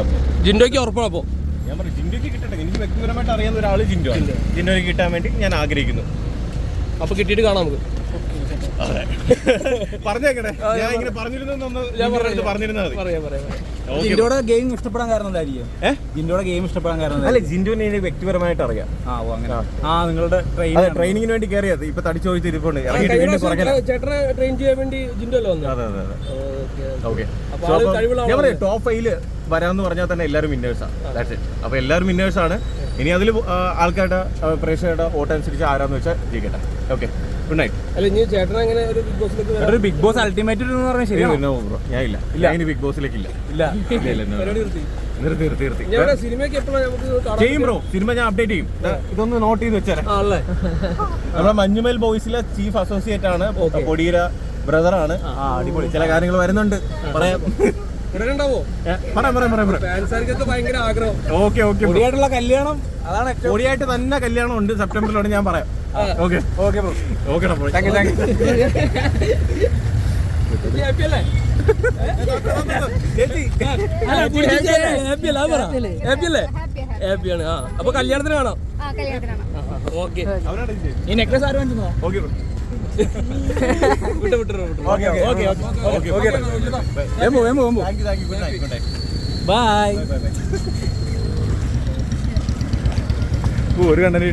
ഉറപ്പിക്കാം. ജിൻഡോയ്ക്ക് ഉറപ്പാണ്. അപ്പോൾ ഞാൻ പറഞ്ഞു ജിൻഡോയ്ക്ക് കിട്ടട്ടെ. എനിക്ക് വ്യക്തിപരമായിട്ട് അറിയാവുന്ന ഒരാൾ ജിൻഡോ ആണ്. ജിൻഡോയ്ക്ക് കിട്ടാൻ വേണ്ടി ഞാൻ ആഗ്രഹിക്കുന്നു. അപ്പോൾ കിട്ടിയിട്ട് കാണാം നമുക്ക്. പറഞ്ഞേക്കട്ടെ, ഞാൻ ഇങ്ങനെ പറഞ്ഞിരുന്നു പറഞ്ഞിരുന്നത് മതി. ജിൻഡോയുടെ ഗെയിം ഇഷ്ടപ്പെടാൻ കാരണം എന്തായിരിക്കും? ജിൻഡോയുടെ ഗെയിം ഇഷ്ടപ്പെടാൻ കാരണം അല്ല, ജിൻഡോനെ എനിക്ക് വ്യക്തിപരമായിട്ട് അറിയാം. നിങ്ങളുടെ ട്രെയിനിങ്ങിന് വേണ്ടി കയറിയത് ഇപ്പൊ തടിച്ചോദിച്ച് ഇരിപ്പുണ്ട്. ചേട്ടനെ ട്രെയിൻ ചെയ്യാൻ വേണ്ടി ജിൻഡോ അല്ലേ വന്നത്? അതെ. ഓക്കെ, ഞാൻ പറയാം ടോപ്പ് 5 വരാമെന്ന് പറഞ്ഞാൽ തന്നെ എല്ലാവരും വിന്നേഴ്സാണ്. അപ്പൊ എല്ലാവരും വിന്നേഴ്സാണ്. ഇനി അതിൽ ആൾക്കാരുടെ പ്രേക്ഷകരുടെ വോട്ട് അനുസരിച്ച് ആരാന്ന് വെച്ചാൽ ജയിക്കട്ടെ. Okay, good night. അല്ല, ഇനി ചേട്ടൻ അങ്ങനെ ഒരു ബിഗ് ബോസിലേക്ക് ബിഗ് ബോസ് അൾട്ടിമേറ്റ് എന്ന് പറഞ്ഞാൽ ശരി. ഞാൻ ഇല്ല ഇനി ബിഗ് ബോസിലേക്ക് ഇല്ല. നിർത്തി ചെയ്യും ബ്രോ. സിനിമ ഞാൻ അപ്ഡേറ്റ് ചെയ്യും. ഇതൊന്ന് നോട്ട് ചെയ്ത് വെച്ചാൽ നമ്മളെ മഞ്ഞുമേൽ ബോയ്സിലെ ചീഫ് അസോസിയേറ്റ് ആണ്, പൊടിയര ബ്രദറാണ്. അടിപൊളി ചില കാര്യങ്ങൾ വരുന്നുണ്ട്, പറയാം. പൊടിയായിട്ടുള്ള കല്യാണം, അതാണ് പൊടിയായിട്ട് തന്നെ കല്യാണം ഉണ്ട് സെപ്റ്റംബറിലോട്, ഞാൻ പറയാം. ഓക്കെ ഹാപ്പിയാണ്. അപ്പൊ കല്യാണത്തിന് കാണാം. ഓക്കെ, ഈ നെക്ലസ് ആര് വാങ്ങിച്ചോ? Okay bye. ഒരു കണ്ടന്റ്